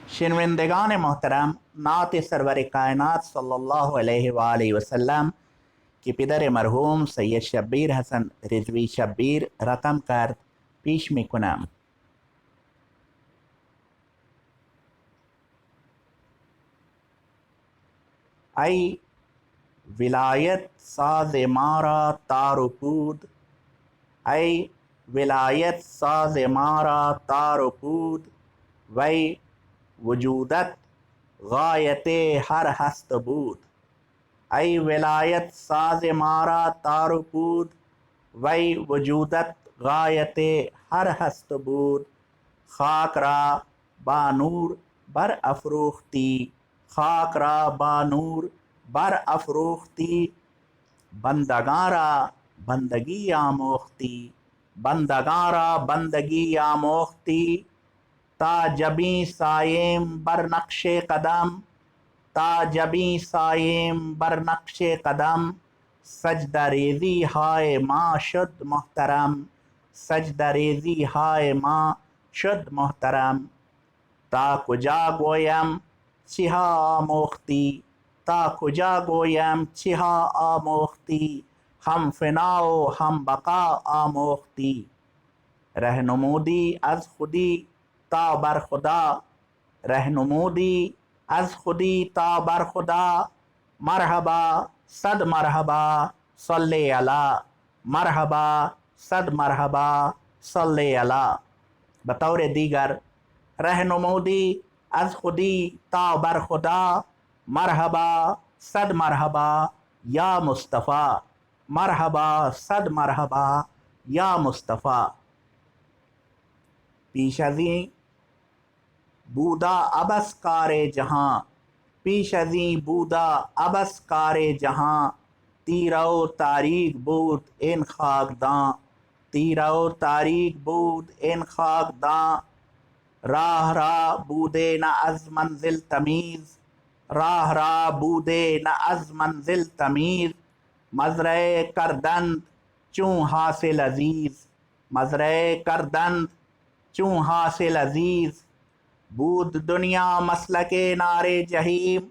شنوندگان محترم، نعت سرور کائنات صلی اللہ علیہ وآلہ وسلم کی پدر مرحوم سید شبیر حسن رضوی شبیر رقم کرد پیش می کنم. ای ولایت ساز مارا تار و پود، ای ولایت ساز مارا تار و پود، وی وجودت غایت ہر ہست بود. ای ولایت ساز مارا تار و پود، وی وجودت غایت ہر ہست بود. خاک را با نور بر افروختی، خاک را با نور بر افروختی، بندگان را بندگی آموختی، بندگان را بندگی آموختی. تا جبیں سائیم بر نقش قدم، تا جبیں سائیم بر نقش قدم، سجدہ ریزی ہائے ماں شد محترم، سجدہ ریزی ہائے ماں شد محترم. تا کجا گویم چہا آموختی، تا کجا گویم چہا آموختی، ہم فنا و ہم بقا آموختی. رہنمودی از خودی تا بر خدا، رہنمودی از خودی تا بر خدا. مرحبا صد مرحبا صلی علی، مرحبا صد مرحبا صلی علی. بطور دیگر رہنمودی از خودی تا بر خدا، مرحبا صد مرحبا یا مصطفیٰ، مرحبا صد مرحبا یا مصطفیٰ. پیش ازیں بودا عبث کار جہاں، پیش ازیں بودا عبث کار جہاں، تیرہ و تاریک بود این خاکداں، تیرہ و تاریک بود این خاکداں. راہ را بودے نہ از منزل تمیز، راہ را بودے نہ از منزل تمیز، مزرعہ کردند چون حاصل عزیز، مزرعہ کردند چون حاصل عزیز. بود دنیا مسلک نار جہیم،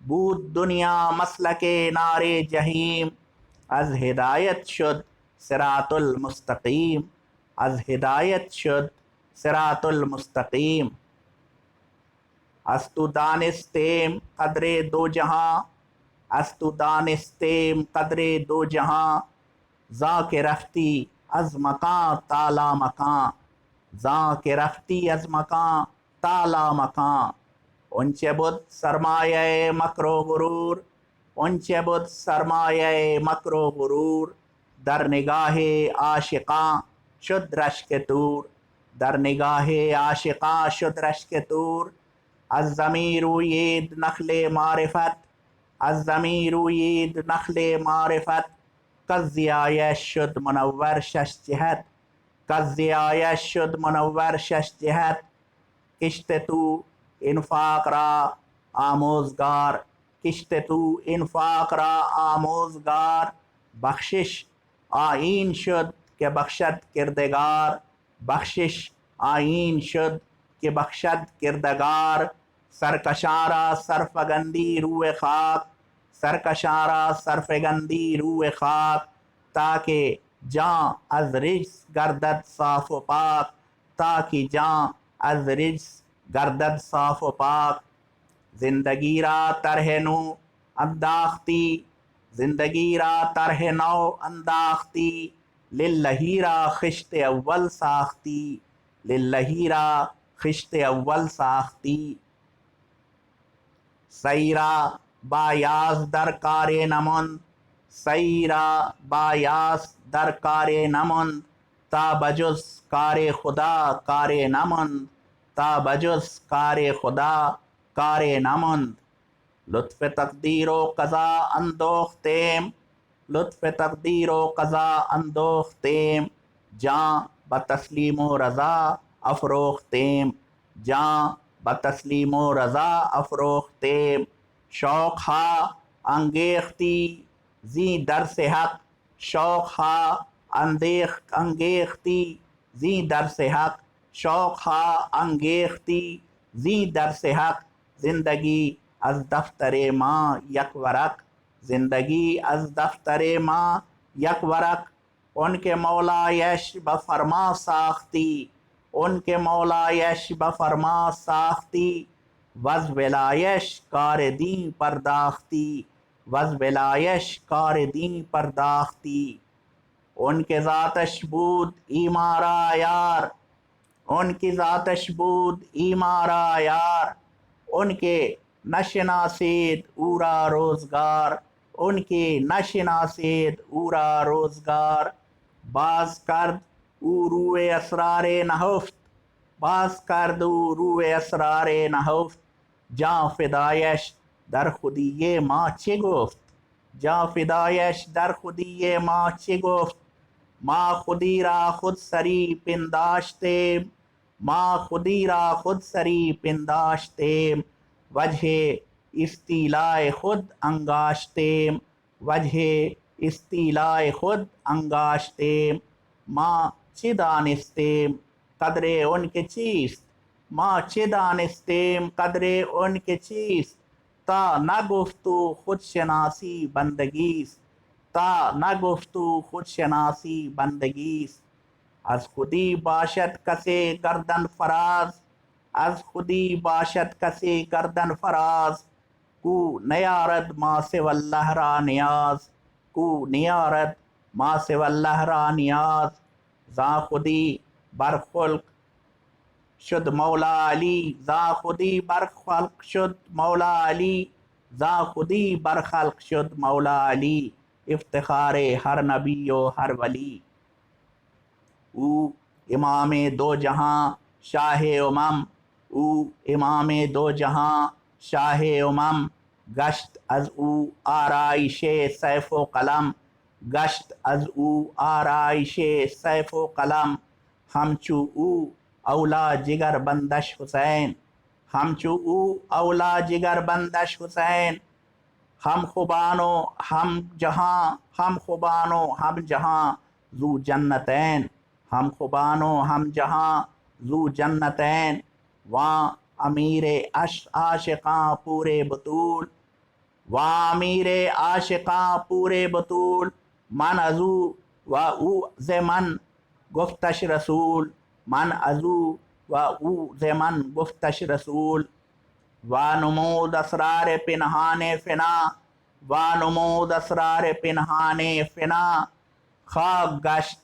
بود دنیا مسلک نار جہیم، از ہدایت شد صراط المستقیم، از ہدایت شد صراط المستقیم. از تو دانستیم قدر دو جہاں، از تو دانستیم قدر دو جہاں، زاں کہ رفتی از مکان تالا مکان، زاں کہ رفتی از مکان تالا مکان. انچے بود سرمایہ مکر و غرور، انچے بود سرمایہ مکر و غرور، در نگاہ عاشقاں شد رشک طور، در نگاہ عاشقاں شد رشک طور. از زمین رویید نخل معرفت، از زمین رویید نخل معرفت، کز ضیایش شد منور شش جہت، کز ضیایش شد منور شش جہت. کشت تو انفاق را آموزگار، کشت تو انفاق را آموزگار، بخشش آیین شد کہ بخشد کردگار، بخشش آیین شد کہ بخشد کردگار. سرکشاں را سرفگندی روی خاک، سرکشاں را سرفگندی روی خاک، تاکہ جاں از رجس گردد صاف و پاک، تاکہ جاں از رجس گردد صاف و پاک. زندگی را طرح نو انداختی، زندگی را طرح نو انداختی، للہی را خشت اول ساختی، للہی را خشت اول ساختی. سیرا بایاس در کار نمند، سیرا بایاس در کار نمند، تا بجز کار خدا کار نمند، تا بجز کار خدا کار نمند. لطف تقدیر و قضا اندوختیم، لطف تقدیر و قضا اندوختیم، جاں بتسلیم و رضا افروختیم، جاں بتسلیم و رضا افروختیم. شوق ہا انگیختی زی درس حق، شوق ہا انگیختی زی درس حق، شوق ہا انگیختی زی درس حق زندگی از دفتر ما یک ورق، زندگی از دفتر ما یک ورق. ان کے مولایش بفرما ساختی، ان کے مولایش بفرما ساختی، وز ولایش کار دین پرداختی، وز ولایش کار دین پرداختی. ان کے ذاتش بود ایمارا یار، ان کی ذاتش بود ایمارا یار، ان کے نشناسید اورا روزگار، ان کی نشناسید اورا روزگار. باز کرد او روی اسرار نهفت، باز کرد او روی اسرار نهفت. جان فدایش در خودی ما چه گفت، جان فدایش در خودی ما چه گفت. ما خودی را خود سری پنداشتیم، ما خودی را خود سری پنداشتیم، وجه استیلای خود انگاشتیم، وجه استیلای خود انگاشتیم. ما چه دانستیم قدر ان کے چیست، ما چه دانستیم قدر ان کے چیست. تا نگفتو خود شناسی بندگیست، تا نگفتو خود شناسی بندگیست. از خودی باشد کسی گردن فراز، از خودی باشد کسی گردن فراز، کو نیارد ما سوی اللہ را نیاز، کو نیارد ما سوی اللہ را نیاز. زاں خودی برخلق شد مولا علی، زاں خودی برخلق شد مولا علی، زاں خودی برخلق شد مولا علی. افتخار ہر نبی و ہر ولی. او امام دو جہاں شاہ امم، او امام دو جہاں شاہ امم. گشت از او آرائش سیف و قلم، گشت از او آرائش سیف و قلم. ہمچو او اولا جگر بندش حسین، ہمچو او اولا جگر بندش حسین. ہم خوبانو ہم جہاں، ہم خوبانو ہم جہاں ذو جنتین، ہم خوبانو ہم جہاں ذو جنتین. وہاں امیر عاشقاں پورے بطول، وہاں امیر عاشقاں پورے بطول. من ازو و او زمن گفتش رسول، من ازو و او زمن گفتش رسول. وانمود اسرار پنہان فنا، وانمود اسرار پنہان فنا. خاک گشت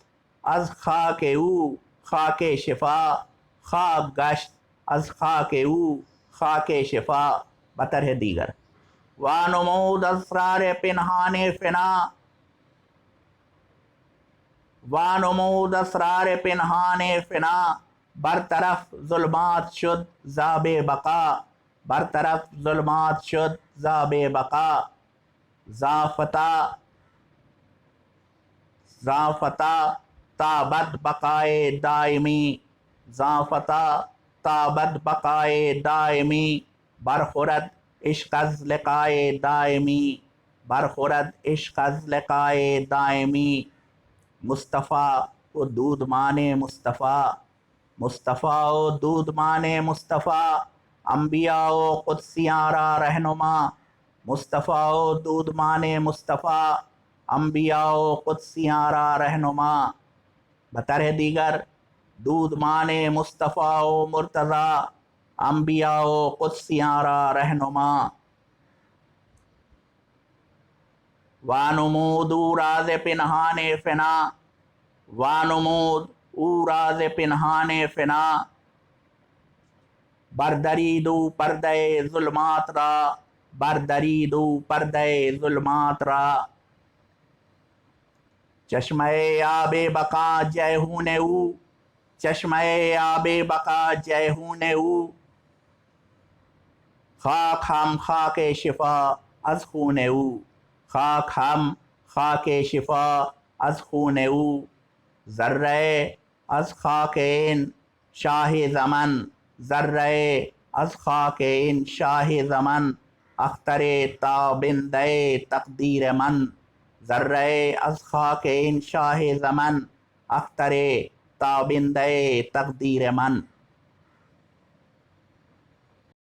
از خاک او خاک شفا، خاک گشت از خاک او خاک شفا. بطرح دیگر. وانمود اسرار پنہان فنا، وانمود اسرار پنہان فنا. برطرف ظلمات شد زاب بقا، برطرف ظلمات شد زاب بقا. زافتا زافتا تابد بقائے دائمی، زافتا تابد بقائے دائمی. برخورد عشق از لقائے دائمی، برخورد عشق از لقائے دائمی. مصطفیٰ و دود مان مصطفیٰ، مصطفیٰ و دود مان مصطفیٰ. انبیاء و قدسیاں را رہنما، مصطفیٰ و دود مان مصطفیٰ. انبیاء و قدسیاں را رہنما. بطرح دیگر. دود مان مصطفیٰ و مرتضیٰ، انبیاء و قدسیاں را رہنما. وانمود او راز پنہان فنا، وانمود او راز پنہان فنا. بردرید او پردہ ظلمات را، بردرید او پردہ ظلمات را. چشمہ آب بقا جیہون او، چشمہ آب بقا جیہون او. خاک ہم خاک شفا از خون او، خاک ہم خاک شفا از خون او. ذرہ از خاک ان شاہ زمن، ذرہ از خاک ان شاہ زمن. اختر تابندہ تقدیر من، ذرہ از خاک ان شاہ زمن. اختر تابندہ تقدیر من.